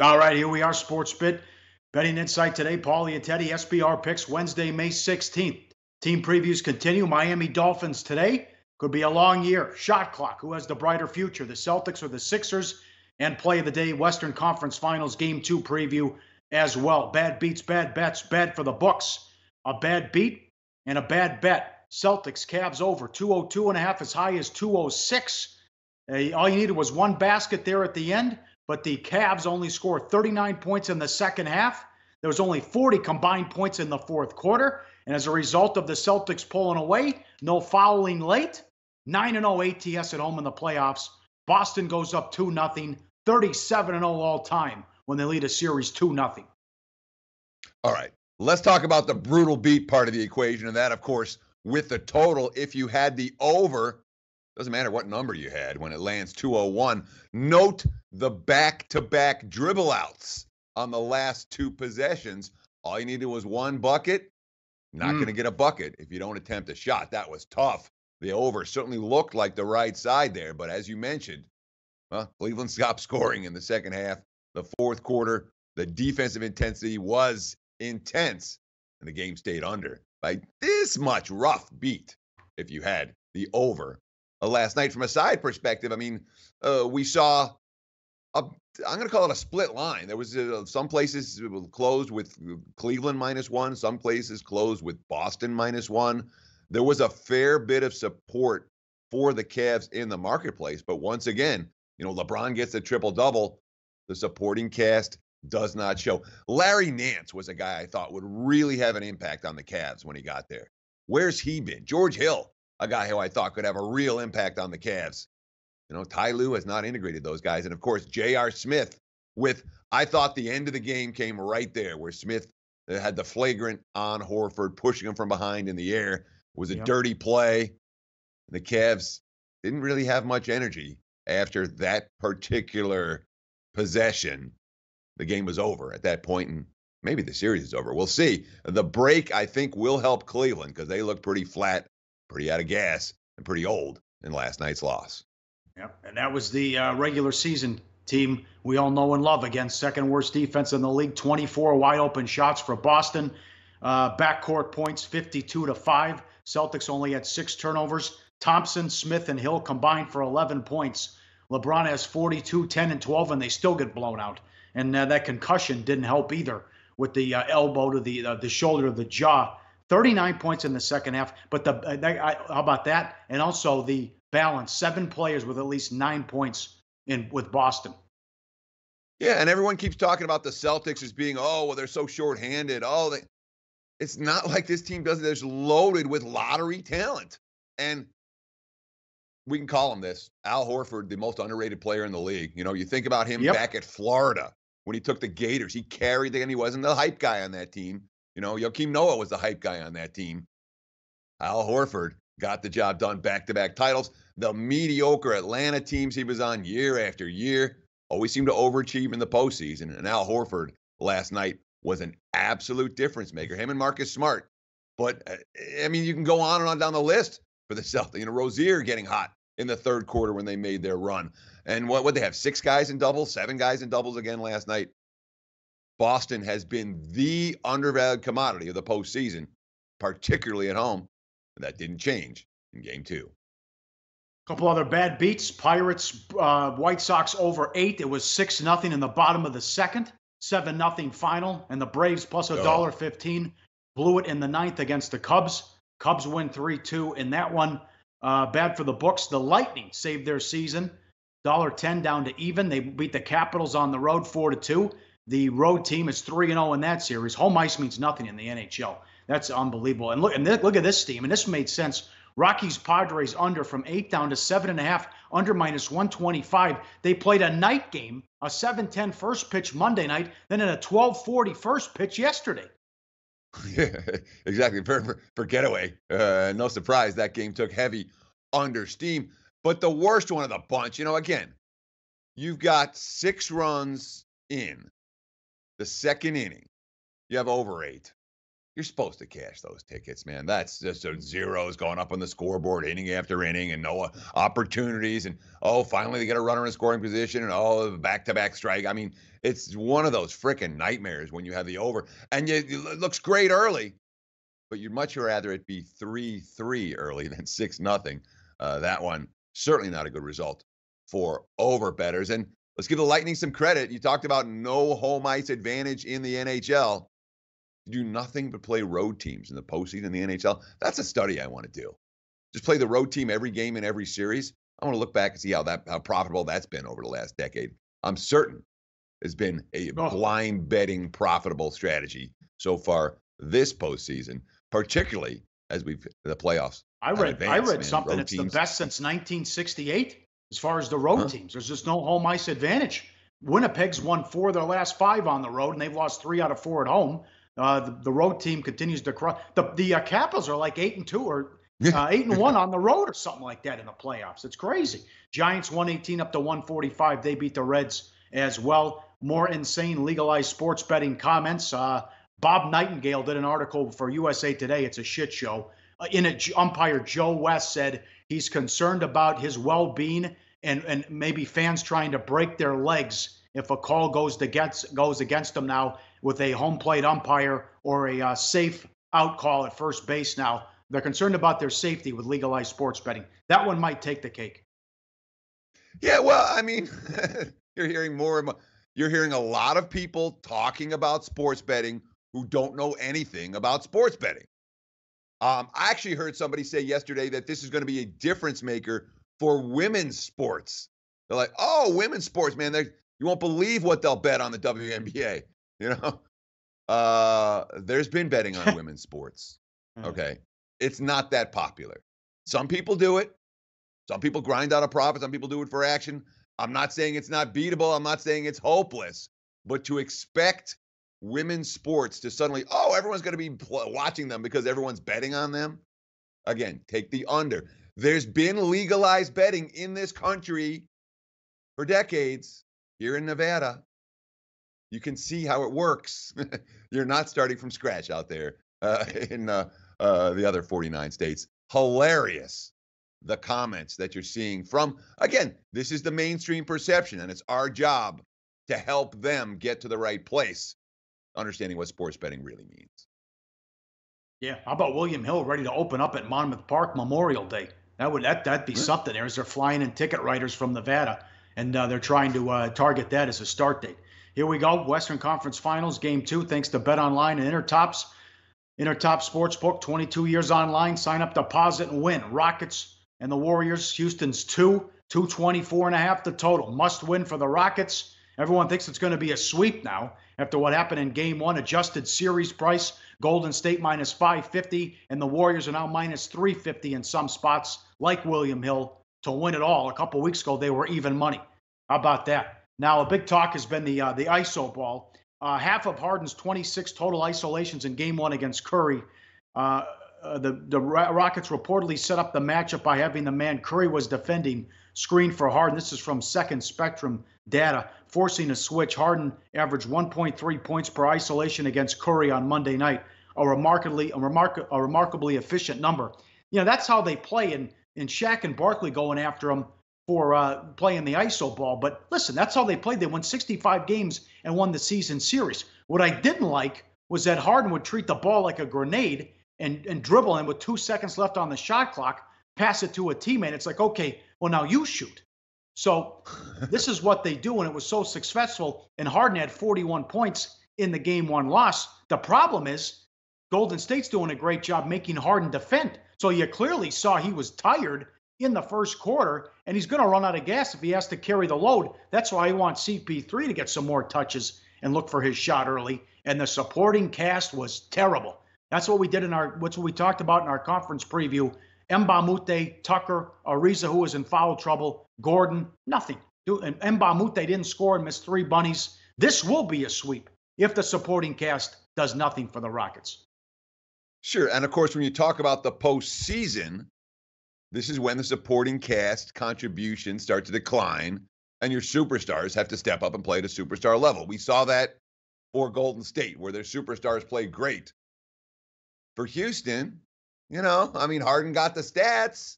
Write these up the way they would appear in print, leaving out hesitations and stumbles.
All right, here we are, Sports Bit. Betting Insight today, Pauly and Teddy, SBR picks Wednesday, May 16th. Team previews continue. Miami Dolphins today. Could be a long year. Shot clock. Who has the brighter future, the Celtics or the Sixers? And play of the day, Western Conference Finals Game 2 preview as well. Bad beats, bad bets, bad for the books. A bad beat and a bad bet. Celtics, Cavs over 202.5 as high as 206. All you needed was one basket there at the end, but the Cavs only scored 39 points in the second half. There was only 40 combined points in the fourth quarter. And as a result of the Celtics pulling away, no fouling late, 9-0 ATS at home in the playoffs. Boston goes up 2-0, 37-0 all time when they lead a series 2-0. All right, let's talk about the brutal beat part of the equation, and that, of course, with the total. If you had the over, doesn't matter what number you had when it lands 201. Note the back-to-back dribble outs on the last two possessions. All you needed was one bucket. Not going to get a bucket if you don't attempt a shot. That was tough. The over certainly looked like the right side there, but as you mentioned, well, Cleveland stopped scoring in the second half. The fourth quarter, the defensive intensity was intense, and the game stayed under by this much. Rough beat if you had the over. Last night, from a side perspective, I mean, we saw I'm going to call it a split line. There was some places closed with Cleveland -1, some places closed with Boston -1. There was a fair bit of support for the Cavs in the marketplace, but once again, LeBron gets a triple-double. The supporting cast does not show. Larry Nance was a guy I thought would really have an impact on the Cavs when he got there. Where's he been? George Hill, a guy who I thought could have a real impact on the Cavs. Ty Lue has not integrated those guys. And, of course, J.R. Smith I thought the end of the game came right there where Smith had the flagrant on Horford, pushing him from behind in the air. It was a dirty play. The Cavs didn't really have much energy after that particular possession. The game was over at that point, and maybe the series is over. We'll see. The break, I think, will help Cleveland because they look pretty flat, pretty out of gas, and pretty old in last night's loss. Yep, and that was the regular season team we all know and love against. Second worst defense in the league, 24 wide open shots for Boston. Backcourt points, 52-5. Celtics only had 6 turnovers. Thompson, Smith, and Hill combined for 11 points. LeBron has 42, 10, and 12, and they still get blown out. And that concussion didn't help either with the elbow to the shoulder to the jaw. 39 points in the second half. But how about that? And also the balance, 7 players with at least 9 points with Boston. Yeah, and everyone keeps talking about the Celtics as being, they're so shorthanded. It's not like this team doesn't. They're loaded with lottery talent. And we can call him this. Al Horford, the most underrated player in the league. You think about him back at Florida when he took the Gators. He carried and he wasn't the hype guy on that team. Joakim Noah was the hype guy on that team. Al Horford got the job done, back-to-back titles. The mediocre Atlanta teams he was on year after year always seemed to overachieve in the postseason. And Al Horford last night was an absolute difference maker. Him and Marcus Smart. But, you can go on and on down the list for the Celtics. Rozier getting hot in the third quarter when they made their run. And what they have, 6 guys in doubles, 7 guys in doubles again last night. Boston has been the undervalued commodity of the postseason, particularly at home. That didn't change in game 2. A couple other bad beats. Pirates, White Sox over 8. It was 6-0 in the bottom of the second. 7-0 final. And the Braves plus $1.15 blew it in the ninth against the Cubs. Cubs win 3-2 in that one. Bad for the books. The Lightning saved their season. $1.10 down to even. They beat the Capitals on the road 4-2. The road team is 3-0 in that series. Home ice means nothing in the NHL. That's unbelievable. And look at this team. And this made sense. Rockies Padres under from 8 down to 7.5, under -125. They played a night game, a 7:10 first pitch Monday night, then at a 12:40 first pitch yesterday. Yeah, exactly. For getaway. No surprise that game took heavy under steam. But the worst one of the bunch, again, you've got 6 runs in the second inning. You have over 8. you're supposed to cash those tickets, man. That's just zeros going up on the scoreboard inning after inning and no opportunities. And, oh, finally they get a runner in scoring position and, oh, back-to-back strike. I mean, it's one of those freaking nightmares when you have the over. And it looks great early, but you'd much rather it be 3-3 early than 6-0. That one, certainly not a good result for over bettors. And let's give the Lightning some credit. You talked about no home ice advantage in the NHL. Do nothing but play road teams in the postseason in the NHL. That's a study I want to do. Just play the road team every game in every series. I want to look back and see how profitable that's been over the last decade. I'm certain it's been a blind betting profitable strategy so far this postseason, particularly as the playoffs. I read something. It's the best since 1968 as far as the road teams. There's just no home ice advantage. Winnipeg's won 4 of their last 5 on the road, and they've lost 3 out of 4 at home. The road team continues to crush. The Capitals are like 8-2 or 8-1 on the road or something like that in the playoffs. It's crazy. Giants 118 up to 145. They beat the Reds as well. More insane legalized sports betting comments. Bob Nightingale did an article for USA Today. It's a shit show. In it, umpire Joe West said he's concerned about his well-being and maybe fans trying to break their legs if a call goes against them now with a home plate umpire or a safe out call at first base now. They're concerned about their safety with legalized sports betting. That one might take the cake. Yeah, well, I mean, you're hearing a lot of people talking about sports betting who don't know anything about sports betting. I actually heard somebody say yesterday that this is going to be a difference maker for women's sports. They're like, oh, women's sports, man, you won't believe what they'll bet on the WNBA. You know, there's been betting on women's sports. Okay. It's not that popular. Some people do it. Some people grind out a profit. Some people do it for action. I'm not saying it's not beatable. I'm not saying it's hopeless. But to expect women's sports to suddenly, oh, everyone's going to be watching them because everyone's betting on them. Again, take the under. There's been legalized betting in this country for decades here in Nevada. You can see how it works. You're not starting from scratch out there in the other 49 states. Hilarious, the comments that you're seeing from, again, this is the mainstream perception, and it's our job to help them get to the right place, understanding what sports betting really means. Yeah, how about William Hill ready to open up at Monmouth Park Memorial Day? That'd be something. They're flying in ticket writers from Nevada, and they're trying to target that as a start date. Here we go. Western Conference Finals, Game 2, thanks to BetOnline and Intertops. Intertop Sportsbook, 22 years online. Sign up, deposit, and win. Rockets and the Warriors. Houston's 224.5 the total. Must win for the Rockets. Everyone thinks it's going to be a sweep now after what happened in Game 1. Adjusted series price, Golden State minus 550, and the Warriors are now minus 350 in some spots, like William Hill, to win it all. A couple weeks ago, they were even money. How about that? Now, a big talk has been the ISO ball. Half of Harden's 26 total isolations in Game 1 against Curry. The Rockets reportedly set up the matchup by having the man Curry was defending screen for Harden. This is from Second Spectrum data. Forcing a switch, Harden averaged 1.3 points per isolation against Curry on Monday night, a remarkably efficient number. You know, that's how they play, and Shaq and Barkley going after him for playing the ISO ball. But listen, that's how they played. They won 65 games and won the season series. What I didn't like was that Harden would treat the ball like a grenade and dribble, and with 2 seconds left on the shot clock, pass it to a teammate. It's like, okay, well, now you shoot. So this is what they do, and it was so successful, and Harden had 41 points in the Game 1 loss. The problem is Golden State's doing a great job making Harden defend. So you clearly saw he was tired in the first quarter, and he's going to run out of gas if he has to carry the load. That's why he wants CP3 to get some more touches and look for his shot early. And the supporting cast was terrible. That's what we did what we talked about in our conference preview. Mbamute, Tucker, Ariza, who was in foul trouble, Gordon, nothing. And Mbamute didn't score and missed 3 bunnies. This will be a sweep if the supporting cast does nothing for the Rockets. Sure. And of course, when you talk about the postseason, this is when the supporting cast contributions start to decline and your superstars have to step up and play at a superstar level. We saw that for Golden State, where their superstars played great for Houston, I mean, Harden got the stats.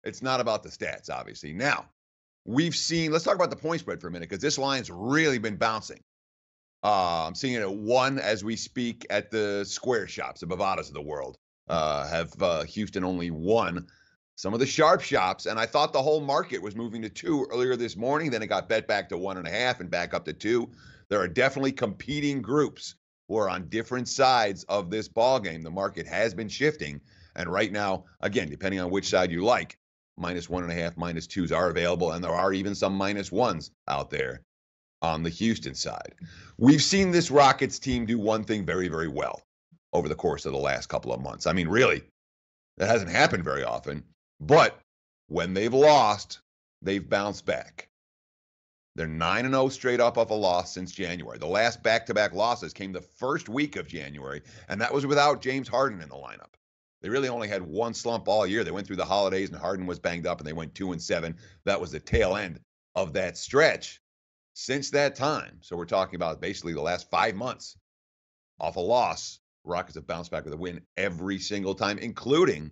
It's not about the stats, obviously. Now, let's talk about the point spread for a minute, because this line's really been bouncing. I'm seeing it at 1 as we speak at the square shops, the Bovadas of the world. Have Houston only 1. Some of the sharp shops, and I thought the whole market was moving to 2 earlier this morning. Then it got bet back to 1.5 and back up to 2. There are definitely competing groups who are on different sides of this ball game. The market has been shifting, and right now, again, depending on which side you like, -1.5, -2s are available, and there are even some -1s out there on the Houston side. We've seen this Rockets team do one thing very, very well over the course of the last couple of months. I mean, really, that hasn't happened very often, but when they've lost, they've bounced back. They're 9-0 straight up off a loss since January. The last back-to-back losses came the first week of January, and that was without James Harden in the lineup. They really only had one slump all year. They went through the holidays, and Harden was banged up, and they went 2-7. That was the tail end of that stretch. Since that time, so we're talking about basically the last 5 months, off a loss, Rockets have bounced back with a win every single time, including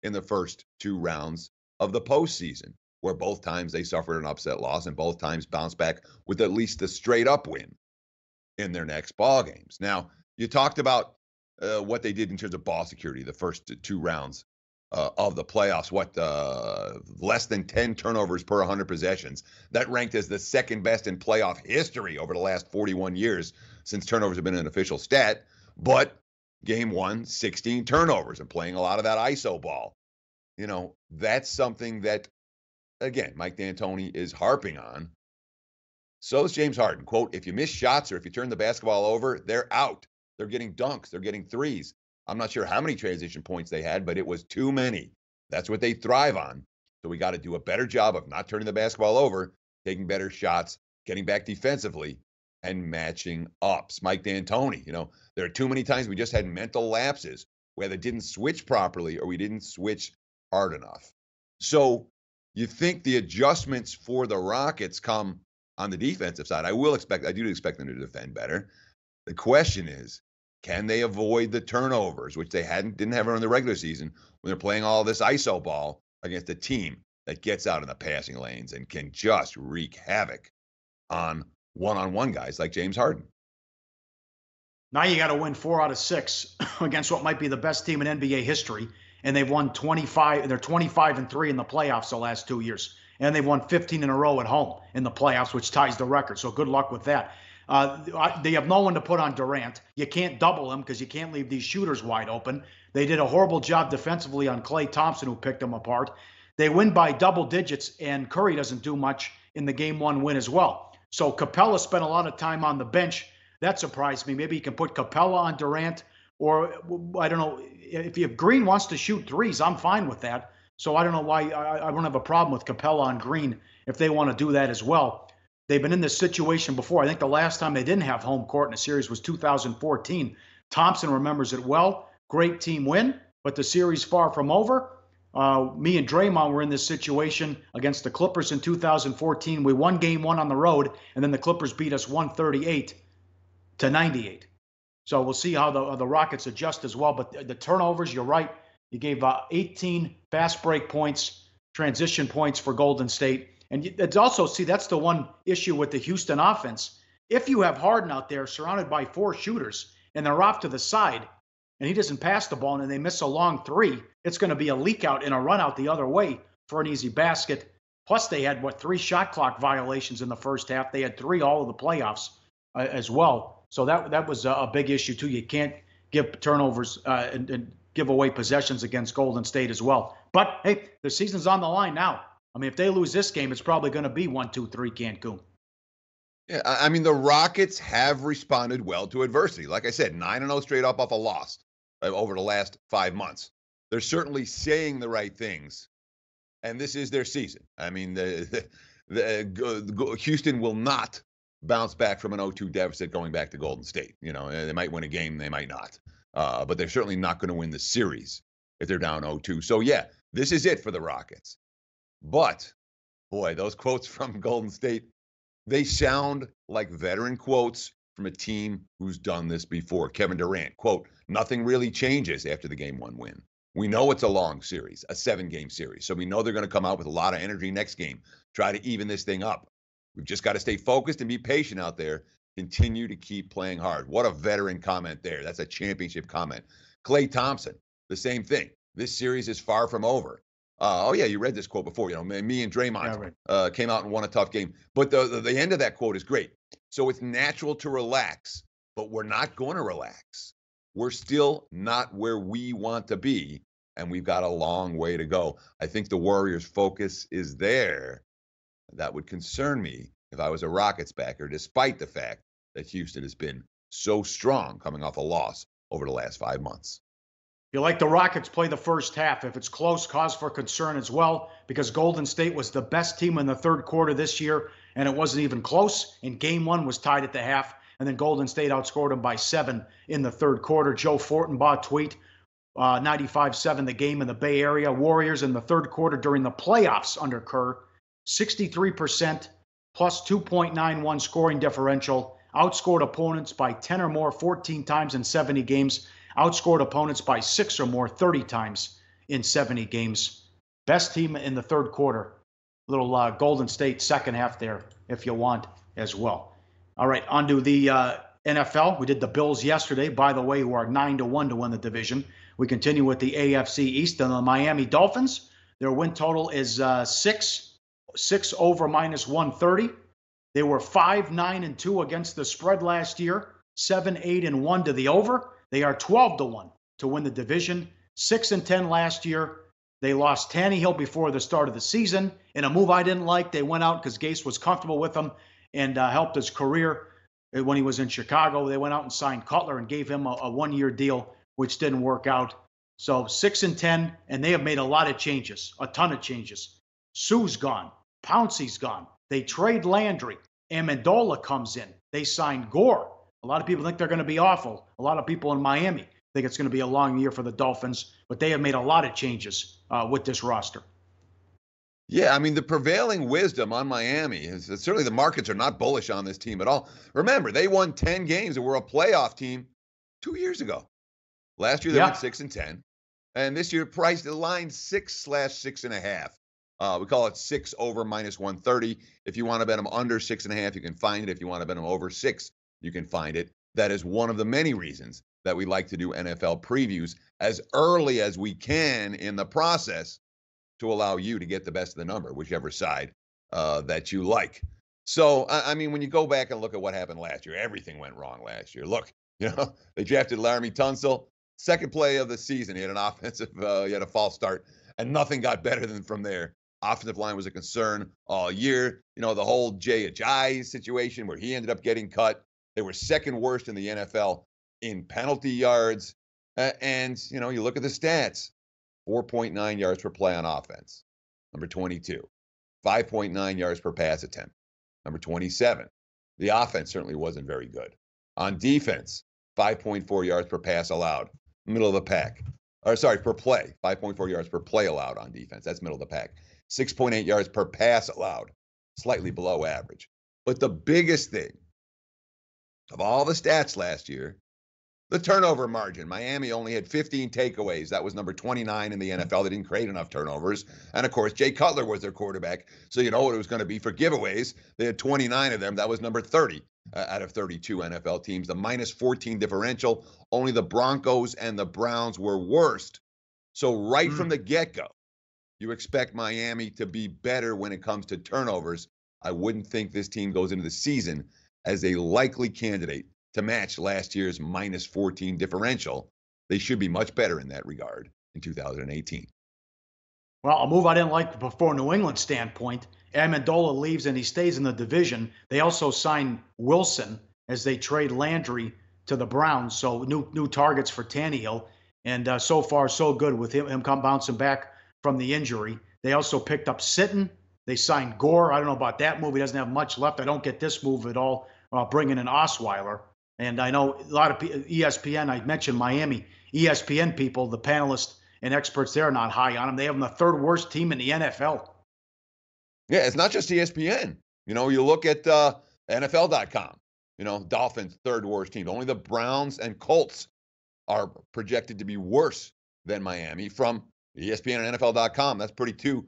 in the first 2 rounds of the postseason, where both times they suffered an upset loss and both times bounced back with at least a straight-up win in their next ball games. Now, you talked about what they did in terms of ball security the first 2 rounds of the playoffs, less than 10 turnovers per 100 possessions. That ranked as the second best in playoff history over the last 41 years since turnovers have been an official stat. But game 1, 16 turnovers and playing a lot of that ISO ball. That's something that, again, Mike D'Antoni is harping on. So is James Harden. Quote, if you miss shots or if you turn the basketball over, they're out. They're getting dunks. They're getting threes. I'm not sure how many transition points they had, but it was too many. That's what they thrive on. So we got to do a better job of not turning the basketball over, taking better shots, getting back defensively, and matching ups. Mike D'Antoni, there are too many times we just had mental lapses where they didn't switch properly or we didn't switch hard enough. So you think the adjustments for the Rockets come on the defensive side. I do expect them to defend better. The question is, can they avoid the turnovers, which they didn't have in the regular season when they're playing all this ISO ball against a team that gets out in the passing lanes and can just wreak havoc on one-on-one guys like James Harden? Now you got to win 4 out of 6 against what might be the best team in NBA history, and they've won 25. They're 25-3 in the playoffs the last 2 years, and they've won 15 in a row at home in the playoffs, which ties the record. So good luck with that. They have no one to put on Durant. You can't double him because you can't leave these shooters wide open. They did a horrible job defensively on Klay Thompson, who picked them apart. They win by double digits, and Curry doesn't do much in the Game 1 win as well. So Capella spent a lot of time on the bench. That surprised me. Maybe you can put Capella on Durant, or I don't know. If Green wants to shoot threes, I'm fine with that. So I don't know why I don't have a problem with Capella on Green if they want to do that as well. They've been in this situation before. I think the last time they didn't have home court in a series was 2014. Thompson remembers it well. Great team win, but the series far from over. Me and Draymond were in this situation against the Clippers in 2014. We won Game 1 on the road, and then the Clippers beat us 138-98. So we'll see how the Rockets adjust as well. But the turnovers, you're right. You gave 18 fast break points, transition points for Golden State. And it's also, that's the one issue with the Houston offense. If you have Harden out there surrounded by 4 shooters and they're off to the side and he doesn't pass the ball and they miss a long 3, it's going to be a leak out and a run out the other way for an easy basket. Plus, they had, 3 shot clock violations in the first half. They had 3 all of the playoffs as well. So that was a big issue, too. You can't give turnovers and give away possessions against Golden State as well. But, hey, the season's on the line now. I mean, if they lose this game, it's probably going to be 1-2-3 Cancun. Yeah, I mean, the Rockets have responded well to adversity. Like I said, 9-0 straight up off a loss over the last 5 months. They're certainly saying the right things, and this is their season. I mean, Houston will not bounce back from an 0-2 deficit going back to Golden State. They might win a game, they might not. But they're certainly not going to win the series if they're down 0-2. So, yeah, this is it for the Rockets. But, boy, those quotes from Golden State, they sound like veteran quotes from a team who's done this before. Kevin Durant, quote, nothing really changes after the game one win. We know it's a long series, a 7-game series. So we know they're going to come out with a lot of energy next game, try to even this thing up. We've just got to stay focused and be patient out there. Continue to keep playing hard. What a veteran comment there. That's a championship comment. Klay Thompson, the same thing. This series is far from over. Oh, yeah, you read this quote before. Me and Draymond came out and won a tough game. But the end of that quote is great. So it's natural to relax, but we're not going to relax. We're still not where we want to be, and we've got a long way to go. I think the Warriors' focus is there. That would concern me if I was a Rockets backer, despite the fact that Houston has been so strong coming off a loss over the last 5 months. You like the Rockets play the first half. If it's close, cause for concern as well, because Golden State was the best team in the third quarter this year, and it wasn't even close. And game one was tied at the half, and then Golden State outscored them by 7 in the third quarter. Joe Fortenbaugh tweet, 95-7 the game in the Bay Area. Warriors in the third quarter during the playoffs under Kerr, 63% plus 2.91 scoring differential, outscored opponents by 10 or more 14 times in 70 games, outscored opponents by 6 or more 30 times in 70 games. Best team in the third quarter. Little Golden State second half there if you want as well. All right, on to the NFL. We did the Bills yesterday, by the way, who are 9-1 to win the division. We continue with the AFC East and the Miami Dolphins. Their win total is 6 over minus 130. They were 5-9-2 against the spread last year, 7-8-1 to the over. They are 12-1 to win the division, 6-10 last year. They lost Tannehill before the start of the season. In a move I didn't like, they went out because Gase was comfortable with him and helped his career when he was in Chicago. They went out and signed Cutler and gave him a one-year deal, which didn't work out. So 6-10, and they have made a lot of changes, a ton of changes. Sue's gone. Pouncey's gone. They trade Landry. Amendola comes in. They signed Gore. A lot of people think they're going to be awful. A lot of people in Miami think it's going to be a long year for the Dolphins, but they have made a lot of changes with this roster. Yeah, I mean, the prevailing wisdom on Miami is that certainly the markets are not bullish on this team at all. Remember, they won 10 games and were a playoff team 2 years ago. Last year, they went 6-10. And this year, priced the line 6/6.5. We call it 6 over minus 130. If you want to bet them under 6.5, you can find it. If you want to bet them over 6, you can find it. That is one of the many reasons that we like to do NFL previews as early as we can in the process to allow you to get the best of the number, whichever side that you like. So, I mean, when you go back and look at what happened last year, everything went wrong last year. Look, they drafted Laramie Tunsil. Second play of the season, he had an offensive, he had a false start, and nothing got better than from there. Offensive line was a concern all year. The whole Jay Ajayi situation where he ended up getting cut. They were second worst in the NFL in penalty yards. And you look at the stats, 4.9 yards per play on offense. Number 22, 5.9 yards per pass attempt. Number 27, the offense certainly wasn't very good. On defense, 5.4 yards per pass allowed, middle of the pack. Per play, 5.4 yards per play allowed on defense. That's middle of the pack. 6.8 yards per pass allowed, slightly below average. But the biggest thing of all the stats last year, the turnover margin. Miami only had 15 takeaways. That was number 29 in the NFL. They didn't create enough turnovers. And, of course, Jay Cutler was their quarterback, so you know what it was going to be for giveaways. They had 29 of them. That was number 30 out of 32 NFL teams. The minus 14 differential, only the Broncos and the Browns were worst. So right from the get-go, you expect Miami to be better when it comes to turnovers. I wouldn't think this team goes into the season as a likely candidate to match last year's minus 14 differential. They should be much better in that regard in 2018. Well, a move I didn't like before New England's standpoint. Amendola leaves and he stays in the division. They also signed Wilson as they trade Landry to the Browns. So new targets for Tannehill. And so far, so good with him bouncing back from the injury. They also picked up Sitton. They signed Gore. I don't know about that move. He doesn't have much left. I don't get this move at all, bringing in Osweiler. And I know a lot of ESPN, I mentioned Miami, ESPN people, the panelists and experts there are not high on them. They have them the third worst team in the NFL. Yeah, it's not just ESPN. You look at NFL.com. Dolphins, third worst team. Only the Browns and Colts are projected to be worse than Miami from ESPN and NFL.com. That's pretty two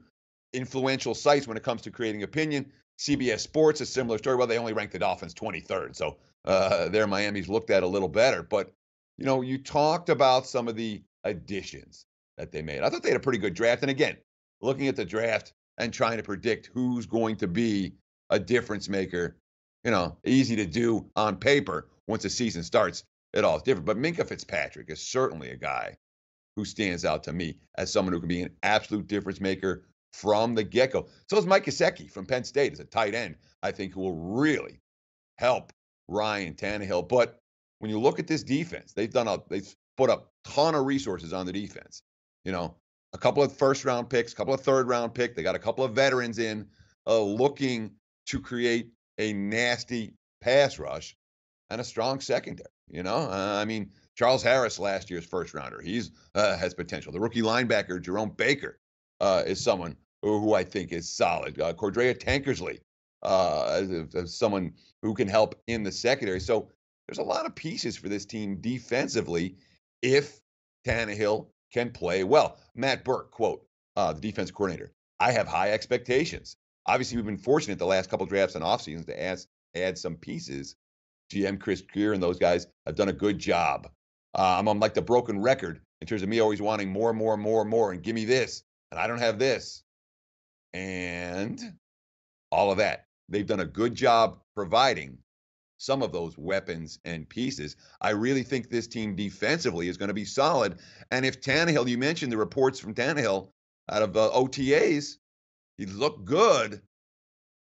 influential sites when it comes to creating opinion. CBS Sports, a similar story. Well, they only rank the Dolphins 23rd. So there Miami's looked at a little better. But, you talked about some of the additions that they made. I thought they had a pretty good draft. And again, looking at the draft and trying to predict who's going to be a difference maker, easy to do on paper. Once the season starts, it all is different. But Minkah Fitzpatrick is certainly a guy who stands out to me as someone who can be an absolute difference maker from the get-go. So is Mike Gesicki from Penn State as a tight end, I think, who will really help Ryan Tannehill. But when you look at this defense, they've put a ton of resources on the defense. A couple of first-round picks, a couple of third-round picks. They got a couple of veterans in looking to create a nasty pass rush and a strong secondary. Charles Harris, last year's first rounder, he's has potential. The rookie linebacker Jerome Baker is someone who I think is solid. Cordrea Tankersley as someone who can help in the secondary. So there's a lot of pieces for this team defensively if Tannehill can play well. Matt Burke, quote, the defensive coordinator, "I have high expectations. Obviously, we've been fortunate the last couple of drafts and off seasons to add some pieces. GM Chris Greer and those guys have done a good job. I'm on like the broken record in terms of me always wanting more, and give me this, and I don't have this. And all of that. They've done a good job providing some of those weapons and pieces. I really think this team defensively is going to be solid. And if Tannehill, you mentioned the reports from Tannehill out of OTAs, he looked good.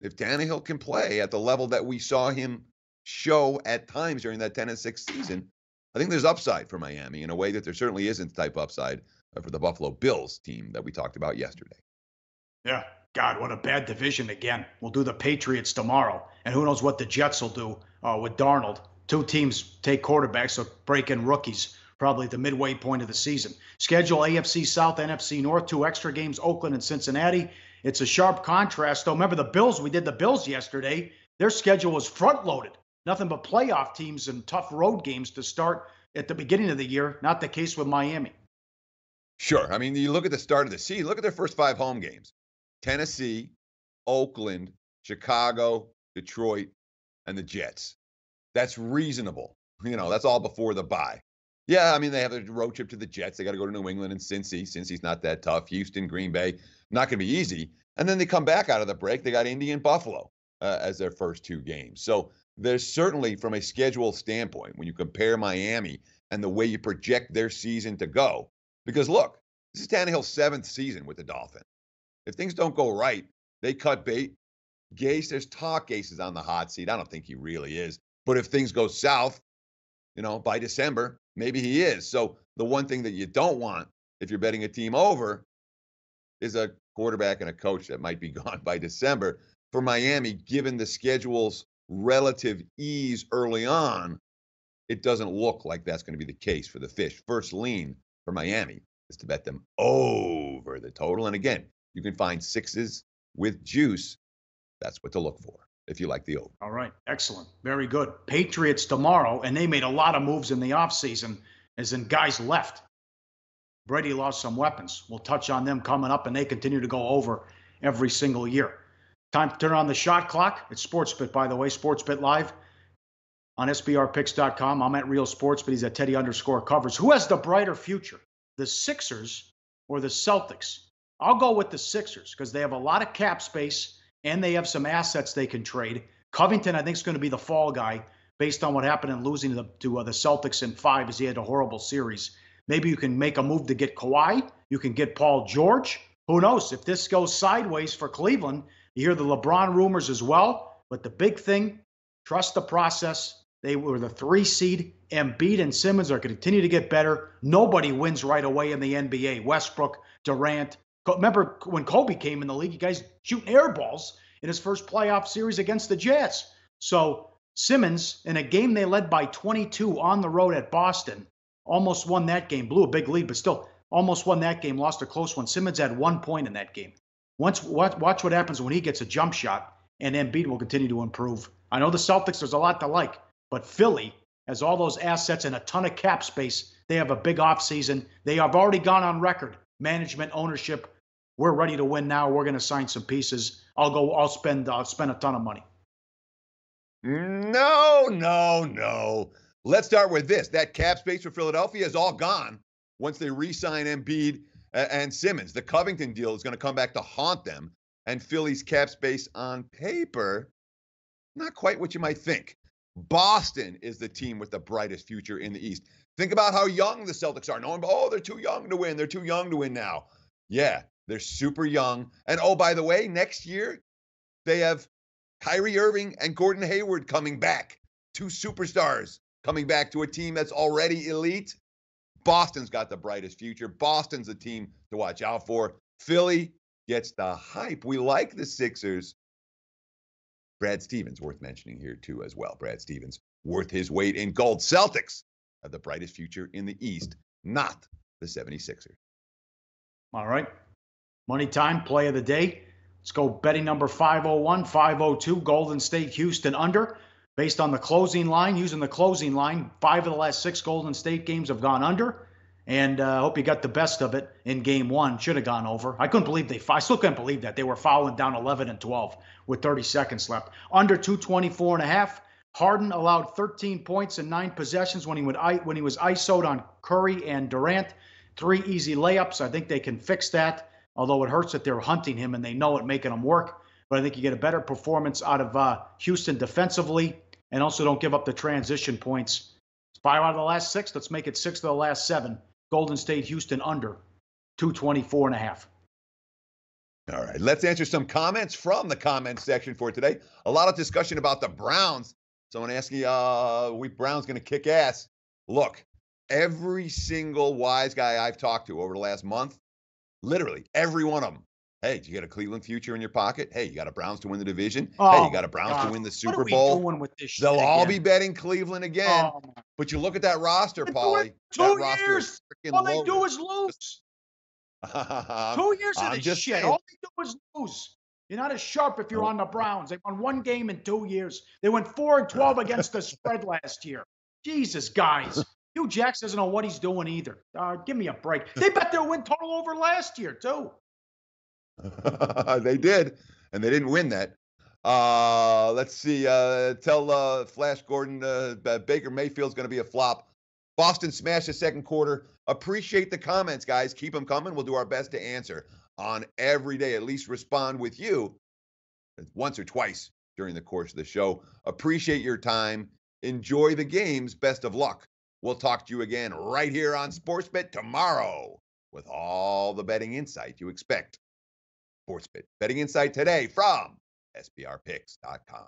If Tannehill can play at the level that we saw him show at times during that 10-6 season, I think there's upside for Miami in a way that there certainly isn't type upside for the Buffalo Bills team that we talked about yesterday. Yeah. God, what a bad division again. We'll do the Patriots tomorrow, and who knows what the Jets will do with Darnold. Two teams take quarterbacks, so break in rookies probably at the midway point of the season. Schedule AFC South, NFC North, 2 extra games, Oakland and Cincinnati. It's a sharp contrast, though. Remember the Bills? We did the Bills yesterday. Their schedule was front-loaded. Nothing but playoff teams and tough road games to start at the beginning of the year. Not the case with Miami. Sure. I mean, you look at the start of the season, look at their first 5 home games. Tennessee, Oakland, Chicago, Detroit, and the Jets. That's reasonable. That's all before the bye. Yeah, I mean, they have a road trip to the Jets. They got to go to New England and Cincy. Cincy's not that tough. Houston, Green Bay, not going to be easy. And then they come back out of the break. They got Indy and Buffalo as their first 2 games. So there's certainly, from a schedule standpoint, when you compare Miami and the way you project their season to go, because look, this is Tannehill's 7th season with the Dolphins. If things don't go right, they cut bait. Gase, there's talk Gase is on the hot seat. I don't think he really is. But if things go south, by December, maybe he is. So the one thing that you don't want if you're betting a team over is a quarterback and a coach that might be gone by December. For Miami, given the schedule's relative ease early on, it doesn't look like that's going to be the case for the Fish. First lean for Miami is to bet them over the total. And again, you can find 6s with juice. That's what to look for if you like the over. All right. Excellent. Very good. Patriots tomorrow, and they made a lot of moves in the offseason, as in guys left. Brady lost some weapons. We'll touch on them coming up, and they continue to go over every single year. Time to turn on the shot clock. It's SportsBit, by the way. SportsBit Live on SBRpicks.com. I'm at Real Sports, but he's at Teddy_Covers. Who has the brighter future, the Sixers or the Celtics? I'll go with the Sixers because they have a lot of cap space and they have some assets they can trade. Covington, I think, is going to be the fall guy based on what happened in losing to the Celtics in 5 as he had a horrible series. Maybe you can make a move to get Kawhi. You can get Paul George. Who knows? If this goes sideways for Cleveland, you hear the LeBron rumors as well. But the big thing, trust the process. They were the 3 seed. Embiid and Simmons are going to continue to get better. Nobody wins right away in the NBA. Westbrook, Durant. Remember when Kobe came in the league, you guys shooting air balls in his first playoff series against the Jazz. So Simmons, in a game they led by 22 on the road at Boston, almost won that game, blew a big lead, but still almost won that game, lost a close one. Simmons had 1 point in that game. Watch what happens when he gets a jump shot. and Embiid will continue to improve. I know the Celtics, there's a lot to like, but Philly has all those assets and a ton of cap space. They have a big offseason. They have already gone on record. Management, ownership, we're ready to win now. We're going to sign some pieces. I'll spend a ton of money. No. Let's start with this. That cap space for Philadelphia is all gone once they re-sign Embiid and Simmons. The Covington deal is going to come back to haunt them. And Philly's cap space on paper, not quite what you might think. Boston is the team with the brightest future in the East. Think about how young the Celtics are. No one, they're too young to win. They're too young to win now. Yeah, they're super young. And by the way, next year, they have Kyrie Irving and Gordon Hayward coming back. Two superstars coming back to a team that's already elite. Boston's got the brightest future. Boston's a team to watch out for. Philly gets the hype. We like the Sixers. Brad Stevens worth mentioning here too as well. Brad Stevens worth his weight in gold. Celtics have the brightest future in the East, not the 76ers. All right. Money time, play of the day. Let's go betting number 501, 502, Golden State, Houston under. Based on the closing line, using the closing line, 5 of the last 6 Golden State games have gone under. And I hope you got the best of it in game 1. Should have gone over. I still couldn't believe that. They were fouling down 11 and 12 with 30 seconds left. Under 224.5. Harden allowed 13 points in 9 possessions when he was ISO'd on Curry and Durant. 3 easy layups. I think they can fix that, although it hurts that they're hunting him and they know it, making him work. But I think you get a better performance out of Houston defensively, and also don't give up the transition points. 5 out of the last 6. Let's make it 6 of the last 7. Golden State, Houston under 224.5. All right, let's answer some comments from the comments section for today. A lot of discussion about the Browns. Someone asking, Browns going to kick ass. Look, every single wise guy I've talked to over the last month, literally every one of them. Hey, do you got a Cleveland future in your pocket? Hey, you got a Browns to win the division? Hey, you got a Browns to win the Super Bowl? What are we doing with this shit They'll all again? be betting Cleveland again. But you look at that roster, Pauly. 2 years. All they do is lose. 2 years of this shit. Saying. All they do is lose. You're not as sharp if you're on the Browns. They won 1 game in 2 years. They went 4-12 against the spread last year. Jesus, guys. Hugh Jackson doesn't know what he's doing either. Give me a break. They bet their win total over last year, too. They did, and they didn't win that. Let's see. Tell Flash Gordon Baker Mayfield's going to be a flop. Boston smashed the second quarter. Appreciate the comments, guys. Keep them coming. We'll do our best to answer on every day. At least respond with you once or twice during the course of the show. Appreciate your time. Enjoy the games. Best of luck. We'll talk to you again right here on SportsBet tomorrow with all the betting insight you expect. SportsBet betting insight today from SBRpicks.com.